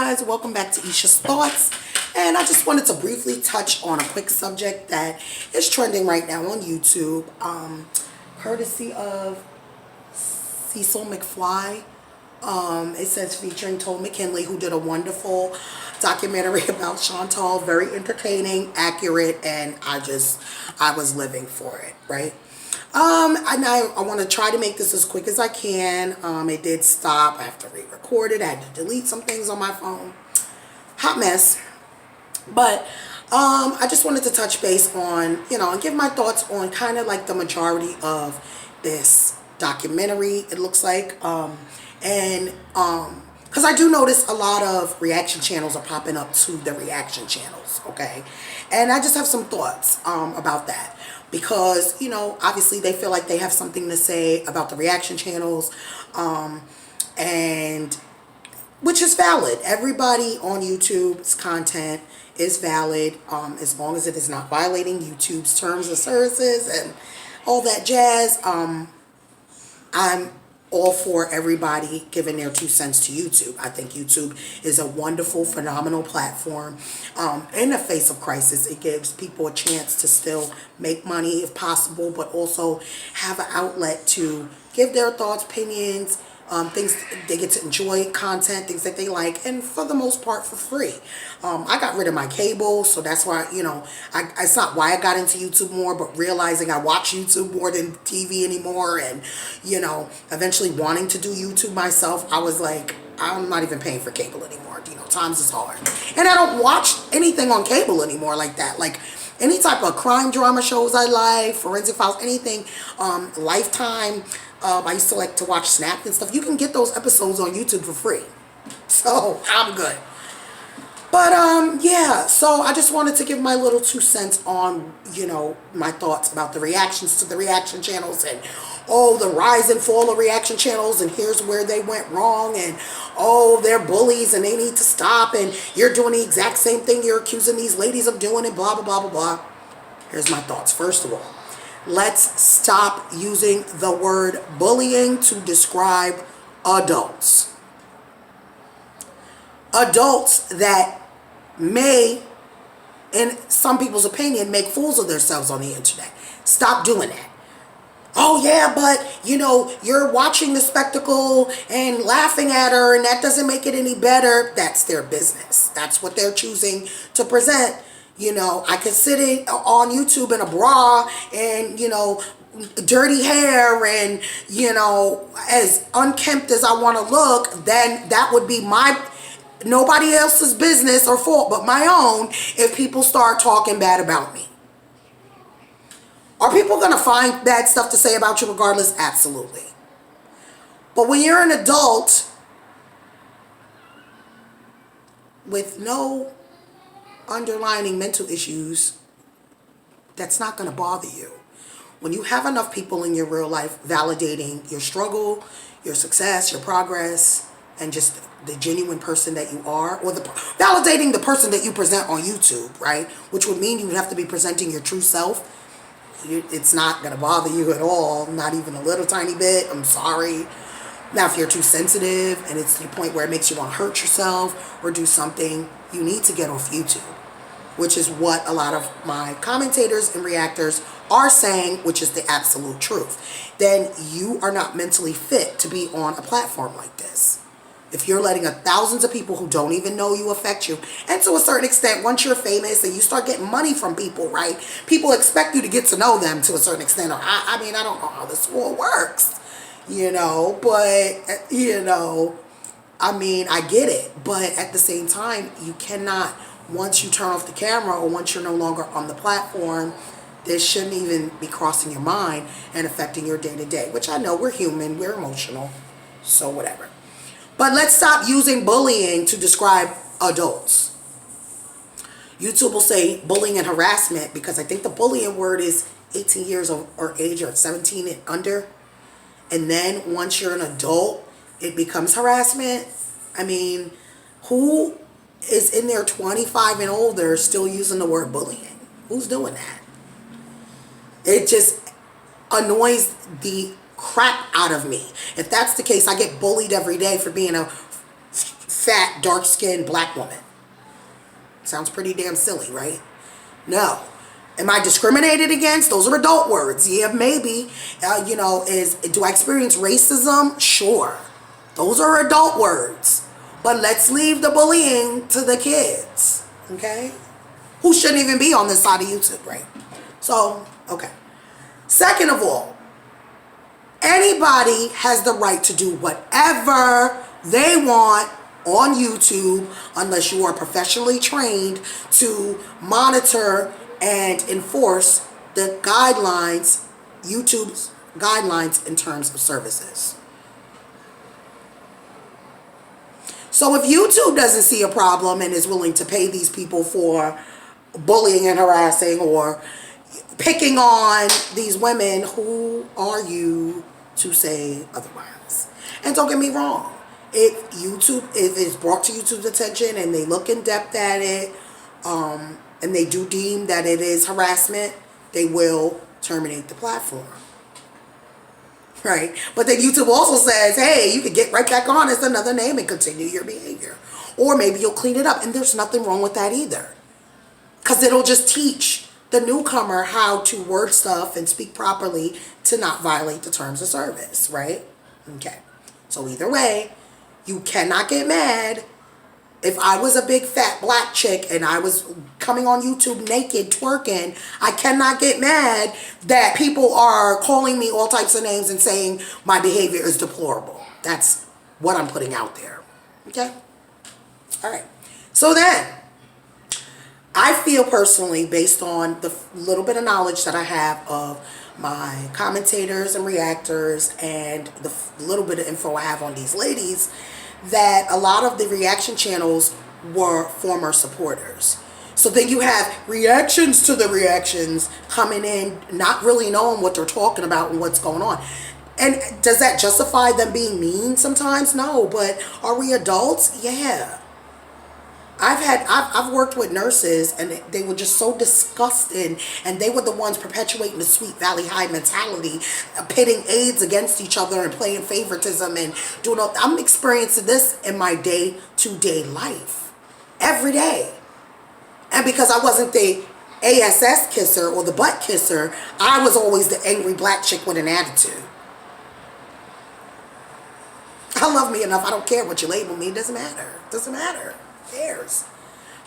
guys, welcome back to Isha's Thoughts. And I just wanted to briefly touch on a quick subject that is trending right now on YouTube, courtesy of Cecil McFly. It says featuring Todd McKinley, who did a wonderful documentary about Chantal, very entertaining, accurate, and I was living for it, right? And I want to try to make this as quick as I can. It did stop. I have to re-record it. I had to delete some things on my phone. Hot mess. But I just wanted to touch base on, and give my thoughts on kind of like the majority of this documentary, it looks like. Because I do notice a lot of reaction channels are popping up to the reaction channels, okay? And I just have some thoughts about that. Because, obviously they feel like they have something to say about the reaction channels, and which is valid. Everybody on YouTube's content is valid, as long as it is not violating YouTube's terms and services and all that jazz. I'm all for everybody giving their 2 cents to YouTube. I think YouTube is a wonderful, phenomenal platform. In the face of crisis, it gives people a chance to still make money if possible, but also have an outlet to give their thoughts, opinions, things they get to enjoy, content, things that they like, and for the most part for free. I got rid of my cable, so that's why, it's not why I got into YouTube more, but realizing I watch YouTube more than TV anymore, and, eventually wanting to do YouTube myself, I was like, I'm not even paying for cable anymore. Times is hard. And I don't watch anything on cable anymore like that. Like, any type of crime drama shows I like, Forensic Files, anything, Lifetime. I used to like to watch Snap and stuff. You can get those episodes on YouTube for free. So, I'm good. But, yeah. So, I just wanted to give my little 2 cents on, my thoughts about the reactions to the reaction channels. And, the rise and fall of reaction channels. And here's where they went wrong. And, they're bullies and they need to stop. And you're doing the exact same thing you're accusing these ladies of doing, and blah, blah, blah, blah, blah. Here's my thoughts. First of all, let's stop using the word bullying to describe adults. Adults that may, in some people's opinion, make fools of themselves on the internet. Stop doing that. Oh yeah, but you're watching the spectacle and laughing at her, and that doesn't make it any better. That's their business. That's what they're choosing to present. I could sit on YouTube in a bra and, dirty hair and, as unkempt as I want to look, then that would be nobody else's business or fault but my own if people start talking bad about me. Are people going to find bad stuff to say about you regardless? Absolutely. But when you're an adult with no underlying mental issues, that's not going to bother you. When you have enough people in your real life validating your struggle, your success, your progress, and just the genuine person that you are, or validating the person that you present on YouTube, right? Which would mean you would have to be presenting your true self. It's not going to bother you at all, not even a little tiny bit. I'm sorry. Now, if you're too sensitive and it's to the point where it makes you want to hurt yourself or do something, you need to get off YouTube, which is what a lot of my commentators and reactors are saying, which is the absolute truth. Then you are not mentally fit to be on a platform like this. If you're letting thousands of people who don't even know you affect you, and to a certain extent, once you're famous and you start getting money from people, right, people expect you to get to know them to a certain extent. Or I mean, I don't know how this world works, but, I mean, I get it. But at the same time, you cannot, once you turn off the camera or once you're no longer on the platform, this shouldn't even be crossing your mind and affecting your day-to-day, which I know we're human, we're emotional, so whatever. But let's stop using bullying to describe adults. YouTube will say bullying and harassment because I think the bullying word is 18 years or age, or 17 and under. And then once you're an adult, it becomes harassment. I mean, who is in their 25 and older still using the word bullying? Who's doing that? It just annoys the crap out of me. If that's the case, I get bullied every day for being a fat, dark-skinned black woman. Sounds pretty damn silly, right? No. Am I discriminated against? Those are adult words. Yeah, maybe. Do I experience racism? Sure. Those are adult words. But let's leave the bullying to the kids, okay? Who shouldn't even be on this side of YouTube, right? So, okay. Second of all, anybody has the right to do whatever they want on YouTube unless you are professionally trained to monitor and enforce the guidelines, YouTube's guidelines in terms of services. So if YouTube doesn't see a problem and is willing to pay these people for bullying and harassing or picking on these women, who are you to say otherwise? And don't get me wrong, if it's brought to YouTube's attention and they look in depth at it, and they do deem that it is harassment, they will terminate the platform. Right? But then YouTube also says, hey, you can get right back on as another name and continue your behavior. Or maybe you'll clean it up. And there's nothing wrong with that either. Because it'll just teach the newcomer how to word stuff and speak properly to not violate the terms of service. Right? Okay. So either way, you cannot get mad. If I was a big fat black chick and I was coming on YouTube naked twerking, I cannot get mad that people are calling me all types of names and saying my behavior is deplorable. That's what I'm putting out there. Okay? All right. So then, I feel personally, based on the little bit of knowledge that I have of my commentators and reactors and the little bit of info I have on these ladies, that a lot of the reaction channels were former supporters. So then you have reactions to the reactions coming in, not really knowing what they're talking about and what's going on. And does that justify them being mean sometimes? No, but are we adults? Yeah. I've worked with nurses and they were just so disgusted, and they were the ones perpetuating the Sweet Valley High mentality, pitting aides against each other and playing favoritism and doing all. I'm experiencing this in my day-to-day life every day. And because I wasn't the ASS kisser or the butt kisser, I was always the angry black chick with an attitude. I love me enough. I don't care what you label me. It doesn't matter. It doesn't matter. Cares.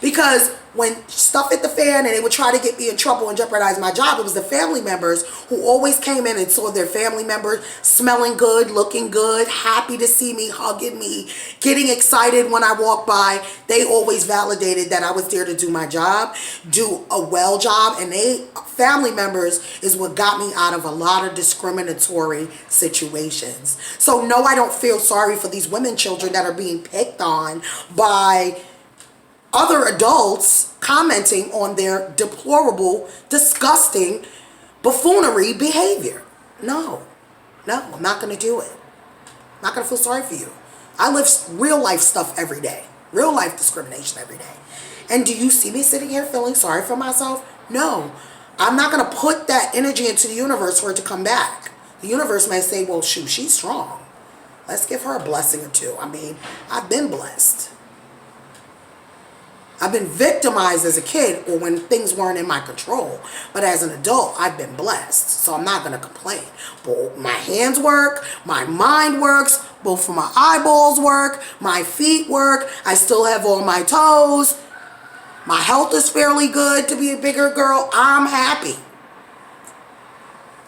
Because when stuff hit the fan and they would try to get me in trouble and jeopardize my job, it was the family members who always came in and saw their family members smelling good, looking good, happy to see me, hugging me, getting excited when I walked by. They always validated that I was there to do my job, do a well job, and family members is what got me out of a lot of discriminatory situations. So no, I don't feel sorry for these women children that are being picked on by other adults commenting on their deplorable, disgusting, buffoonery behavior. No, I'm not going to do it. I'm not going to feel sorry for you. I live real life stuff every day. Real life discrimination every day. And do you see me sitting here feeling sorry for myself? No. I'm not going to put that energy into the universe for it to come back. The universe may say, well, shoot, she's strong. Let's give her a blessing or two. I mean, I've been blessed. I've been victimized as a kid or when things weren't in my control. But as an adult, I've been blessed. So I'm not going to complain. But my hands work. My mind works. Both of my eyeballs work. My feet work. I still have all my toes. My health is fairly good to be a bigger girl. I'm happy.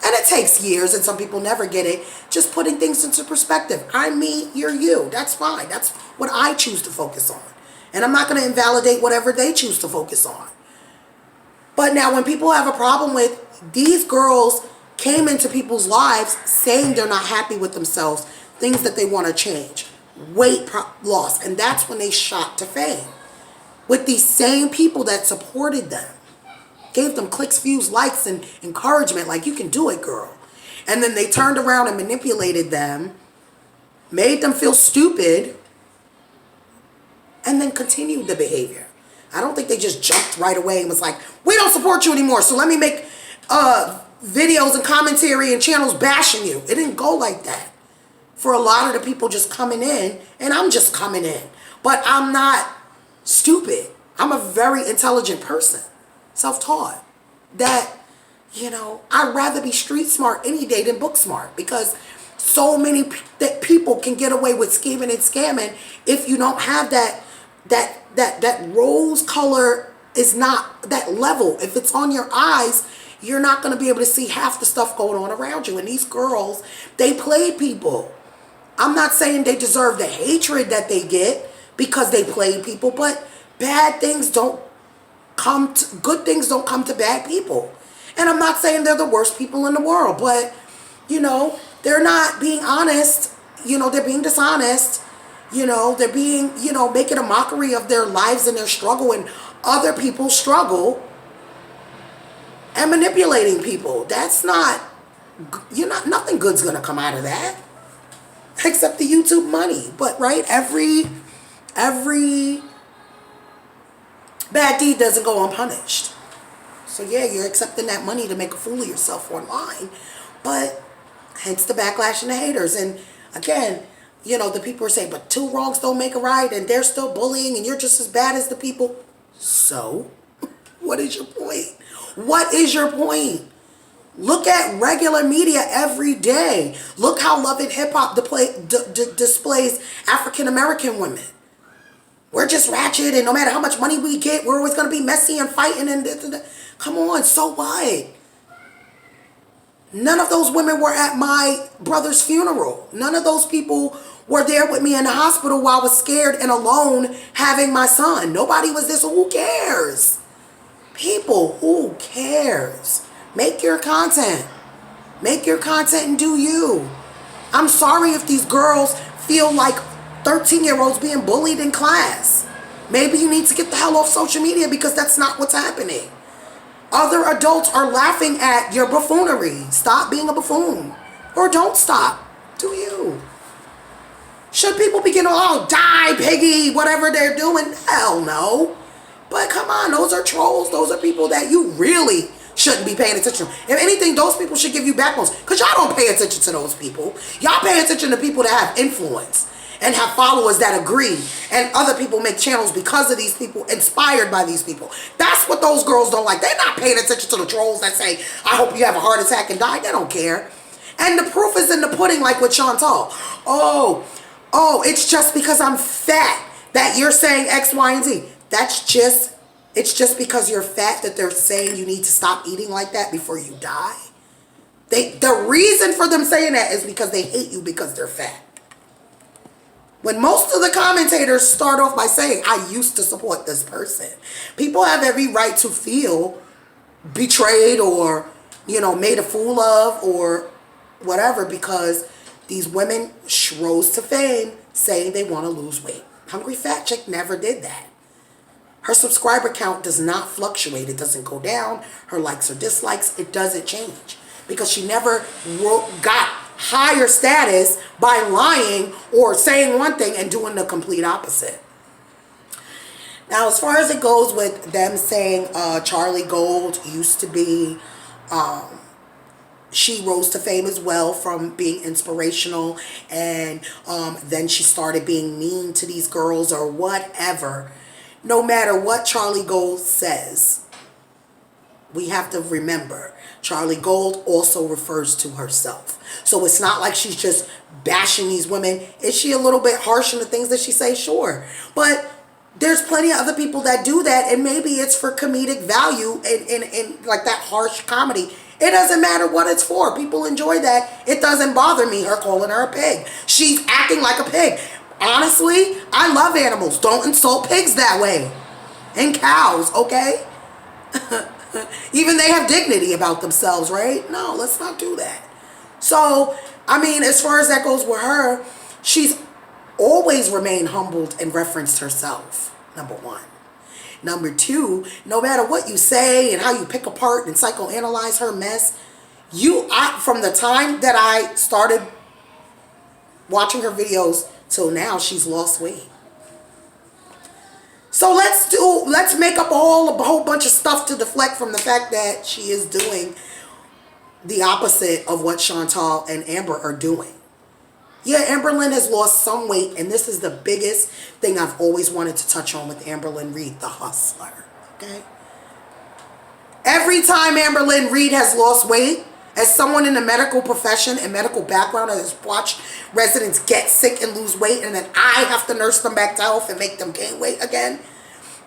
And it takes years, and some people never get it. Just putting things into perspective. I'm me, you're you. That's fine. That's what I choose to focus on. And I'm not going to invalidate whatever they choose to focus on. But now when people have a problem with, these girls came into people's lives saying they're not happy with themselves, things that they want to change, weight loss, and that's when they shot to fame. With these same people that supported them, gave them clicks, views, likes, and encouragement, like, you can do it, girl. And then they turned around and manipulated them, made them feel stupid, and then continued the behavior. I don't think they just jumped right away and was like, we don't support you anymore, so let me make videos and commentary and channels bashing you. It didn't go like that. For a lot of the people just coming in, and I'm just coming in, But I'm not stupid. I'm a very intelligent person, self-taught. That, you know, I'd rather be street smart any day than book smart, because so many people can get away with scheming and scamming if you don't have that rose color is not that level. If it's on your eyes, you're not going to be able to see half the stuff going on around you. And these girls, they played people. I'm not saying they deserve the hatred that they get because they played people, but bad things don't come to, good things don't come to bad people. And I'm not saying they're the worst people in the world, but, you know, they're not being honest. You know, they're being dishonest. You know, they're being, you know, making a mockery of their lives and their struggle and other people's struggle and manipulating people. That's not, nothing good's going to come out of that except the YouTube money. But, right, every bad deed doesn't go unpunished. So, yeah, you're accepting that money to make a fool of yourself online. But hence the backlash and the haters. And, again, you know, the people are saying, but two wrongs don't make a right, and they're still bullying, and you're just as bad as the people. So, what is your point? What is your point? Look at regular media every day. Look how Love and Hip Hop displays African American women. We're just ratchet, and no matter how much money we get, we're always going to be messy and fighting. And come on, so what? None of those women were at my brother's funeral. None of those people were there with me in the hospital while I was scared and alone having my son. Nobody was there, so who cares? People, who cares? Make your content. Make your content and do you. I'm sorry if these girls feel like 13-year-olds being bullied in class. Maybe you need to get the hell off social media because that's not what's happening. Other adults are laughing at your buffoonery. Stop being a buffoon. Or don't stop. Do you. Should people begin to, oh, die, piggy, whatever they're doing? Hell no. But come on, those are trolls. Those are people that you really shouldn't be paying attention to. If anything, those people should give you backbones. Because y'all don't pay attention to those people. Y'all pay attention to people that have influence and have followers that agree. And other people make channels because of these people, inspired by these people. That's what those girls don't like. They're not paying attention to the trolls that say, I hope you have a heart attack and die. They don't care. And the proof is in the pudding, like with Chantal. Oh, it's just because I'm fat that you're saying X, Y, and Z. It's just because you're fat that they're saying you need to stop eating like that before you die. The reason for them saying that is because they hate you because they're fat. When most of the commentators start off by saying, I used to support this person. People have every right to feel betrayed or, you know, made a fool of or whatever because these women rose to fame saying they want to lose weight. Hungry Fat Chick never did that. Her subscriber count does not fluctuate. It doesn't go down. Her likes or dislikes, it doesn't change. Because she never got higher status by lying or saying one thing and doing the complete opposite. Now, as far as it goes with them saying Charlie Gold used to be, she rose to fame as well from being inspirational, and then she started being mean to these girls or whatever. No matter what Charlie Gold says, we have to remember, Charlie Gold also refers to herself. So it's not like she's just bashing these women. Is she a little bit harsh in the things that she says? Sure. But there's plenty of other people that do that, and maybe it's for comedic value in like that harsh comedy. It doesn't matter what it's for. People enjoy that. It doesn't bother me, her calling her a pig. She's acting like a pig. Honestly, I love animals. Don't insult pigs that way. And cows, okay? Even they have dignity about themselves, right? No, let's not do that. So, I mean, as far as that goes with her, she's always remained humbled and referenced herself, number one. Number two, no matter what you say and how you pick apart and psychoanalyze her mess, from the time that I started watching her videos till now, she's lost weight. So let's make up a whole bunch of stuff to deflect from the fact that she is doing the opposite of what Chantal and Amber are doing. Yeah, Amberlynn has lost some weight, and this is the biggest thing I've always wanted to touch on with Amberlynn Reed, the hustler. Okay? Every time Amberlynn Reed has lost weight, as someone in the medical profession and medical background that has watched residents get sick and lose weight, and then I have to nurse them back to health and make them gain weight again,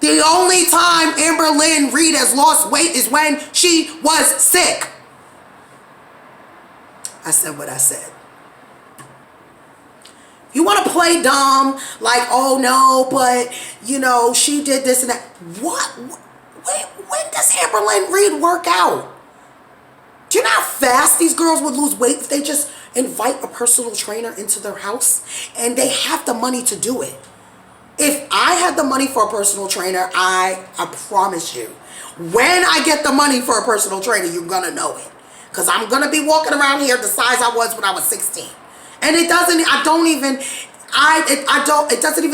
the only time Amberlynn Reed has lost weight is when she was sick. I said what I said. You want to play dumb, like, oh no, but, you know, she did this and that. What? When does Amberlynn Reed work out? Do you know how fast these girls would lose weight if they just invite a personal trainer into their house? And they have the money to do it. If I had the money for a personal trainer, I promise you, when I get the money for a personal trainer, you're going to know it. Because I'm going to be walking around here the size I was when I was 16. And it doesn't even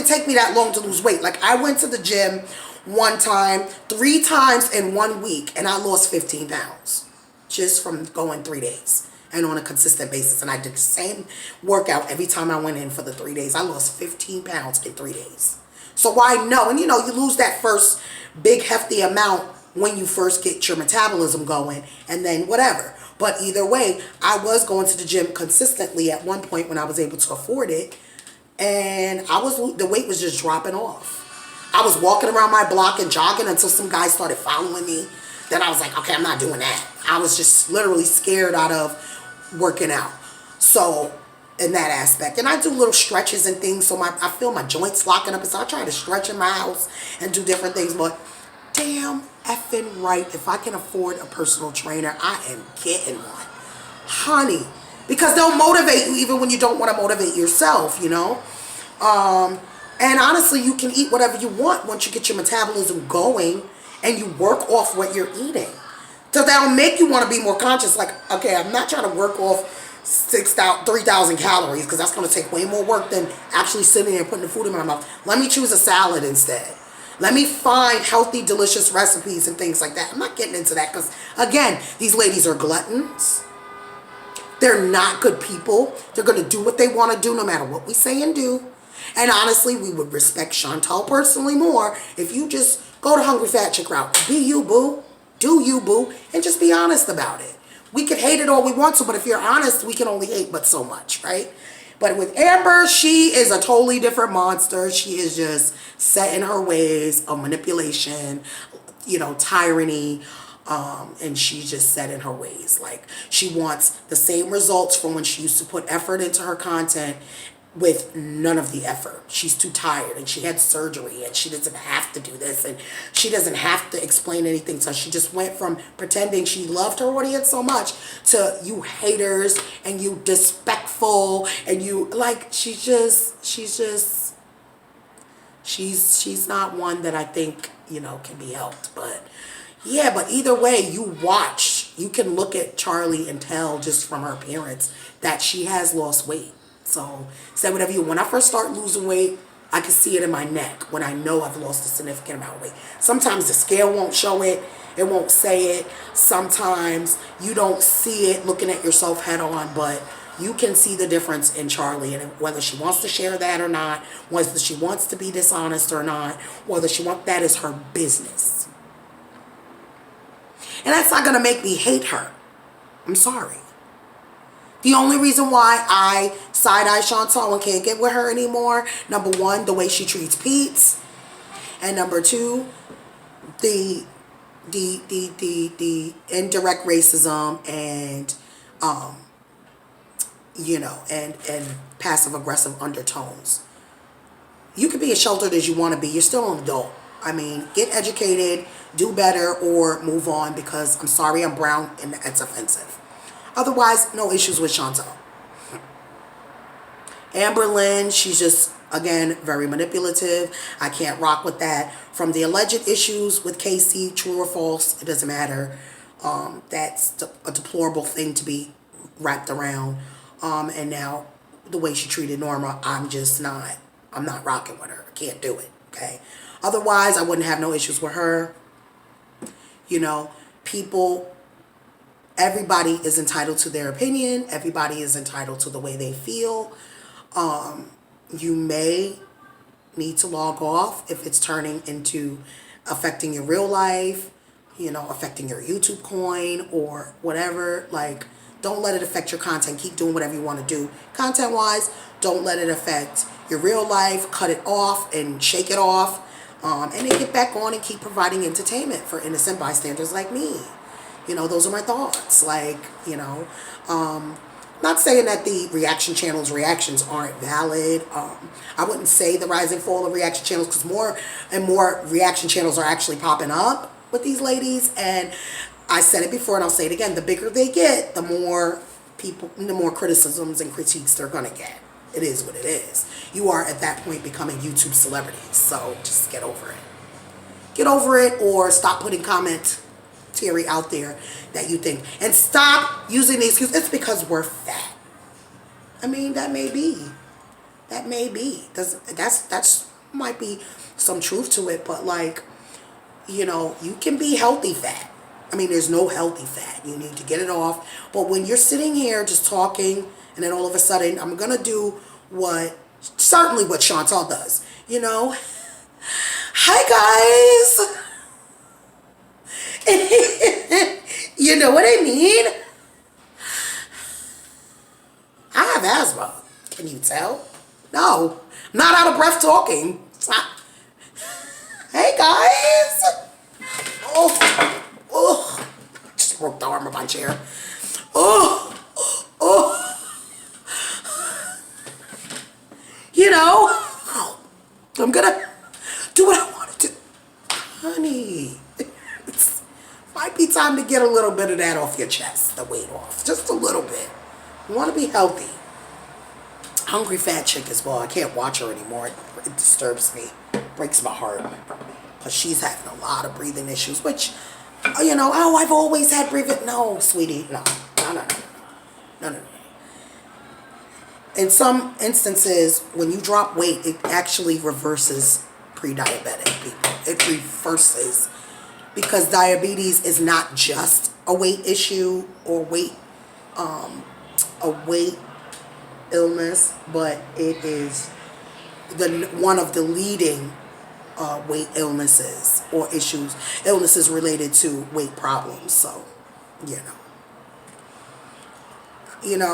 take me that long to lose weight. Like, I went to the gym one time, 3 times in 1 week, and I lost 15 pounds. Just from going 3 days and on a consistent basis. And I did the same workout every time I went in for the 3 days. I lost 15 pounds in 3 days. So why no? And you know, you lose that first big hefty amount when you first get your metabolism going, and then whatever. But either way, I was going to the gym consistently at one point when I was able to afford it, and the weight was just dropping off. I was walking around my block and jogging until some guys started following me. Then I was like, okay, I'm not doing that. I was just literally scared out of working out. So in that aspect, and I do little stretches and things, so I feel my joints locking up, and so I try to stretch in my house and do different things. But damn effing right, if I can afford a personal trainer, I am getting one, honey, because they'll motivate you even when you don't want to motivate yourself, you know. And honestly, you can eat whatever you want once you get your metabolism going and you work off what you're eating. So that'll make you want to be more conscious. Like, okay, I'm not trying to work off 3,000 calories, because that's going to take way more work than actually sitting there and putting the food in my mouth. Let me choose a salad instead. Let me find healthy, delicious recipes and things like that. I'm not getting into that because, again, these ladies are gluttons. They're not good people. They're going to do what they want to do no matter what we say and do. And honestly, we would respect Chantal personally more if you just go to Hungry Fat Chick route. Be you, boo. Do you, boo. And just be honest about it. We could hate it all we want to, but if you're honest, we can only hate but so much, right? But with Amber, she is a totally different monster. She is just set in her ways of manipulation, you know, tyranny. And she's just set in her ways. Like, she wants the same results from when she used to put effort into her content with none of the effort. She's too tired, and she had surgery, and she doesn't have to do this, and she doesn't have to explain anything. So she just went from pretending she loved her audience so much to you haters and you disrespectful and you like, she's not one that I think, you know, can be helped. But yeah, but either way, you can look at Charlie and tell just from her appearance that she has lost weight. So say whatever you want. When I first start losing weight, I can see it in my neck when I know I've lost a significant amount of weight. Sometimes the scale won't show it. It won't say it. Sometimes you don't see it looking at yourself head on, but you can see the difference in Charlie, and whether she wants to share that or not, whether she wants to be dishonest or not, whether that is her business. And that's not going to make me hate her. I'm sorry. The only reason why I side-eye Chantal and can't get with her anymore, number one, the way she treats Pete, and number two, the indirect racism and you know, and passive aggressive undertones. You can be as sheltered as you want to be. You're still an adult. I mean, get educated, do better, or move on, because I'm sorry, I'm brown and it's offensive. Otherwise, no issues with Chantal. Amberlynn, she's just, again, very manipulative. I can't rock with that. From the alleged issues with Casey, true or false, it doesn't matter. That's a deplorable thing to be wrapped around. And now the way she treated Norma, I'm not rocking with her. I can't do it, okay? Otherwise, I wouldn't have no issues with her. You know, everybody is entitled to their opinion. Everybody is entitled to the way they feel. You may need to log off if it's turning into affecting your real life, affecting your YouTube coin or whatever. Like, don't let it affect your content. Keep doing whatever you want to do content wise. Don't let it affect your real life. Cut it off and shake it off. And then get back on and keep providing entertainment for innocent bystanders like me. Those are my thoughts. Like, not saying that the reaction channels' reactions aren't valid. I wouldn't say the rise and fall of reaction channels, because more and more reaction channels are actually popping up with these ladies. And I said it before and I'll say it again. The bigger they get, the more criticisms and critiques they're going to get. It is what it is. You are at that point becoming YouTube celebrities. So just get over it. Get over it, or stop putting commentary out there that you think. And stop using the excuse, it's because we're fat. I mean, that may be. That may be. That's might be some truth to it, but like, you can be healthy fat. I mean, there's no healthy fat. You need to get it off. But when you're sitting here just talking, and then all of a sudden, I'm going to do certainly what Chantal does. Hi, guys. You know what I mean? I have asthma. Can you tell? No. I'm not out of breath talking. It's not. Hey, guys. Oh. Just broke the arm of my chair. Oh. I'm going to do what I want to do. Honey. It might be time to get a little bit of that off your chest. The weight off. Just a little bit. You want to be healthy. Hungry fat chick as well. I can't watch her anymore. It disturbs me. Breaks my heart. Because she's having a lot of breathing issues. Which, I've always had breathing. No, sweetie. No. In some instances, when you drop weight, it actually reverses pre-diabetic people. It reverses. Because diabetes is not just a weight issue or a weight illness, but it is one of the leading weight illnesses or illnesses related to weight problems. So,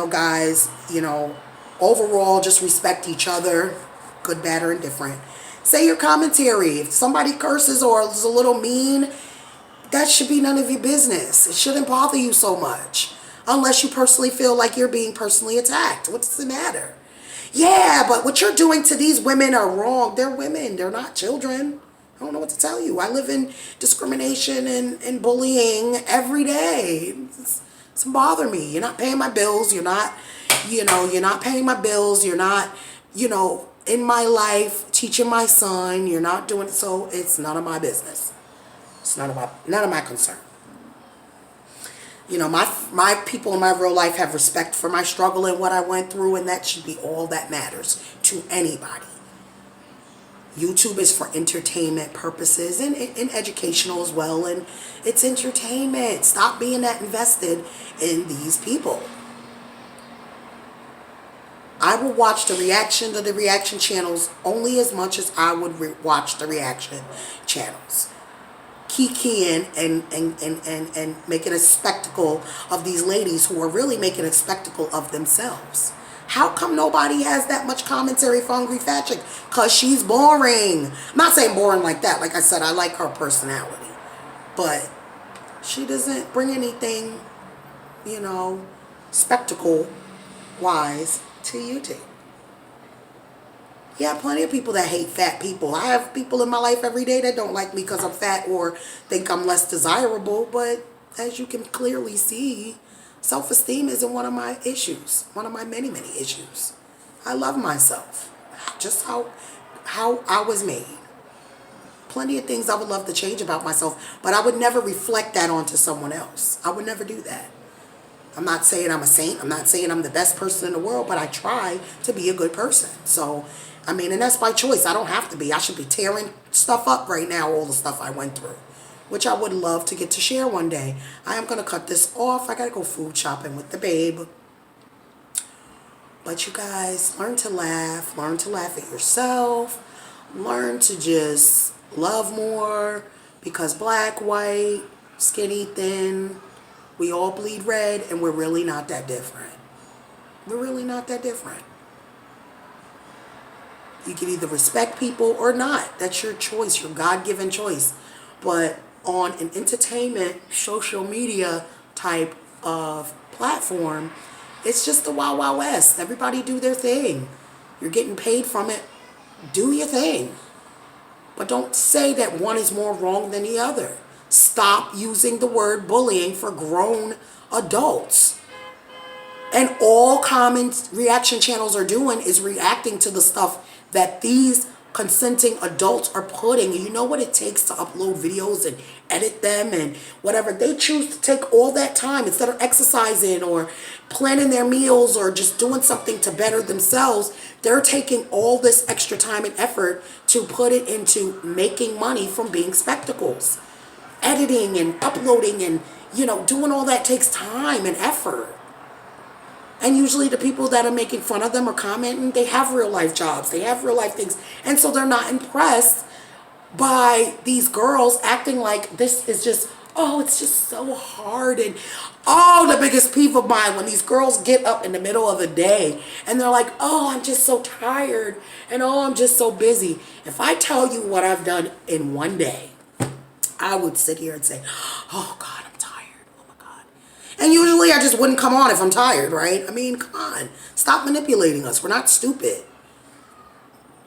guys, overall, just respect each other, good, bad, or indifferent. Say your commentary. If somebody curses or is a little mean, that should be none of your business. It shouldn't bother you so much. Unless you personally feel like you're being personally attacked. What's the matter? Yeah, but what you're doing to these women are wrong. They're women. They're not children. I don't know what to tell you. I live in discrimination and bullying every day. It doesn't bother me. You're not paying my bills. You're not paying my bills. You're not, in my life, teaching my son. You're not doing it. So it's none of my business. It's none of my concern. My people in my real life have respect for my struggle and what I went through, and that should be all that matters to anybody. YouTube is for entertainment purposes and educational as well, and it's entertainment. Stop being that invested in these people. I will watch the reaction to the reaction channels only as much as I would watch the reaction channels. Kikiing and making a spectacle of these ladies who are really making a spectacle of themselves. How come nobody has that much commentary for Hungry Fat Chick? Because she's boring. I'm not saying boring like that. Like I said, I like her personality. But she doesn't bring anything, spectacle-wise to YouTube. Yeah, plenty of people that hate fat people. I have people in my life every day that don't like me because I'm fat or think I'm less desirable. But as you can clearly see, self-esteem isn't one of my issues. One of my many, many issues. I love myself. Just how I was made. Plenty of things I would love to change about myself. But I would never reflect that onto someone else. I would never do that. I'm not saying I'm a saint. I'm not saying I'm the best person in the world. But I try to be a good person. So, and that's by choice. I don't have to be. I should be tearing stuff up right now, all the stuff I went through, which I would love to get to share one day. I am going to cut this off. I got to go food shopping with the babe. But you guys, learn to laugh. Learn to laugh at yourself. Learn to just love more, because black, white, skinny, thin, we all bleed red, and we're really not that different. We're really not that different. You can either respect people or not. That's your choice, your God-given choice. But on an entertainment, social media type of platform, it's just the Wild Wild West. Everybody do their thing. You're getting paid from it. Do your thing. But don't say that one is more wrong than the other. Stop using the word bullying for grown adults. And all common reaction channels are doing is reacting to the stuff that these consenting adults are putting. You know what it takes to upload videos and edit them and whatever. They choose to take all that time instead of exercising or planning their meals or just doing something to better themselves. They're taking all this extra time and effort to put it into making money from being spectacles. Editing and uploading and, doing all that takes time and effort. And usually the people that are making fun of them or commenting, they have real life jobs. They have real life things. And so they're not impressed by these girls acting like this is just, oh, it's just so hard. And the biggest peeve of mine when these girls get up in the middle of the day and they're like, oh, I'm just so tired. And oh, I'm just so busy. If I tell you what I've done in one day, I would sit here and say, oh God, I'm tired. Oh my God. And usually I just wouldn't come on if I'm tired, right? I mean, come on. Stop manipulating us. We're not stupid.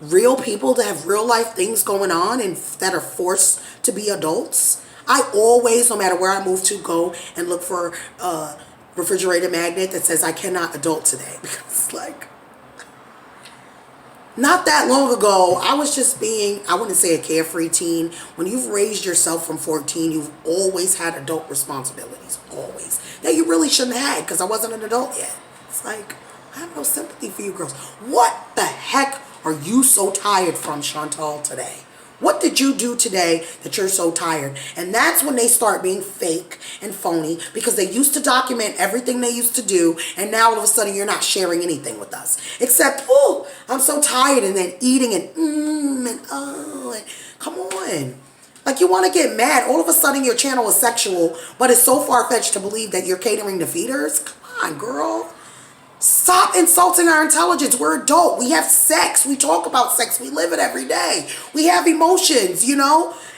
Real people that have real life things going on and that are forced to be adults. I always, no matter where I move to, go and look for a refrigerator magnet that says I cannot adult today. Because not that long ago, I was just being, I wouldn't say a carefree teen. When you've raised yourself from 14, you've always had adult responsibilities, always. That you really shouldn't have had because I wasn't an adult yet. It's like, I have no sympathy for you girls. What the heck are you so tired from, Chantal, today? What did you do today that you're so tired? And that's when they start being fake and phony because they used to document everything they used to do. And now all of a sudden you're not sharing anything with us. Except, oh, I'm so tired. And then eating and and oh. And come on. Like you want to get mad. All of a sudden your channel is sexual. But it's so far-fetched to believe that you're catering to feeders. Come on, girl. Stop insulting our intelligence. We're adult. We have sex. We talk about sex. We live it every day. We have emotions,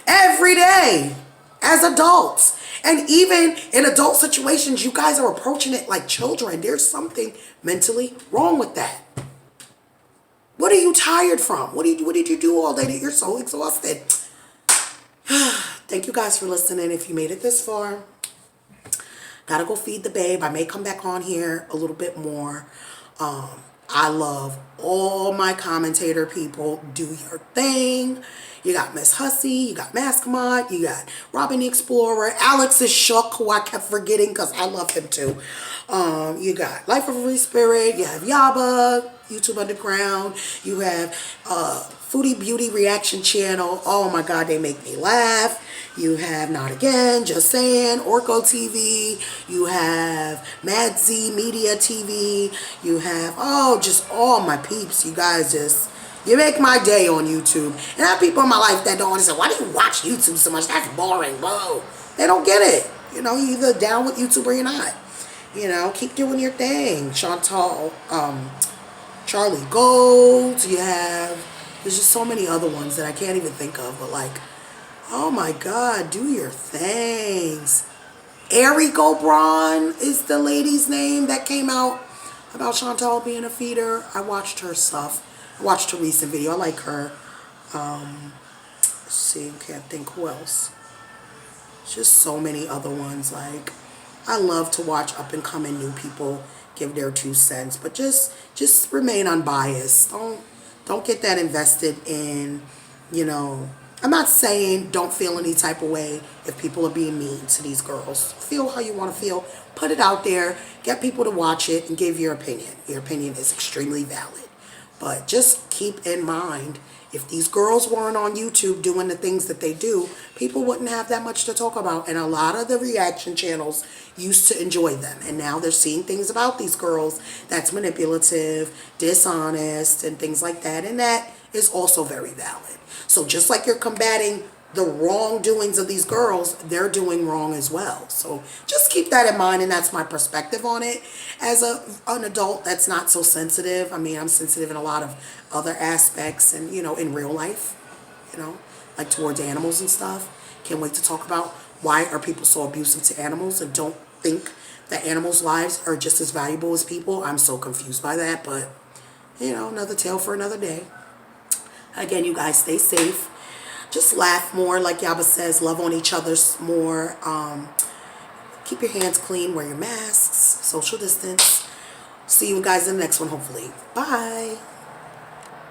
every day as adults. And even in adult situations, you guys are approaching it like children. There's something mentally wrong with that. What are you tired from? What did you do all day that you're so exhausted? Thank you guys for listening. If you made it this far, gotta go feed the babe. I may come back on here a little bit more. I love all my commentator people. Do your thing. You got Miss Hussey, you got Mascomot, you got Robin the Explorer, Alex is Shook, who I kept forgetting because I love him too. You got Life of a Free Spirit, you have Yaba, YouTube Underground, you have Foodie Beauty Reaction Channel. Oh my God, they make me laugh. You have Not Again, Just Saying, Orko TV. You have Mad Z Media TV. You have, just all my peeps. You guys you make my day on YouTube. And I have people in my life that don't understand, why do you watch YouTube so much? That's boring. Whoa. They don't get it. You're either down with YouTube or you're not. Keep doing your thing. Chantal, Charlie Gold. There's just so many other ones that I can't even think of, but oh my God, do your things. Ari Gobron is the lady's name that came out about Chantal being a feeder. I watched her stuff. I watched her recent video. I like her. Let's see, can't think who else. Just so many other ones. I love to watch up and coming new people give their 2 cents, but just remain unbiased. Don't get that invested in, I'm not saying don't feel any type of way if people are being mean to these girls. Feel how you want to feel. Put it out there. Get people to watch it and give your opinion. Your opinion is extremely valid. But just keep in mind, If these girls weren't on YouTube doing the things that they do, people wouldn't have that much to talk about. And a lot of the reaction channels used to enjoy them. And now they're seeing things about these girls that's manipulative, dishonest, and things like that. And that is also very valid. So just like you're combating the wrongdoings of these girls, they're doing wrong as well. So just keep that in mind, and that's my perspective on it. As an adult that's not so sensitive, I mean, I'm sensitive in a lot of other aspects and, in real life, like towards animals and stuff. Can't wait to talk about why are people so abusive to animals and don't think that animals' lives are just as valuable as people. I'm so confused by that, but, another tale for another day. Again, you guys stay safe. Just laugh more, like Yaba says. Love on each other more. Keep your hands clean. Wear your masks. Social distance. See you guys in the next one, hopefully. Bye.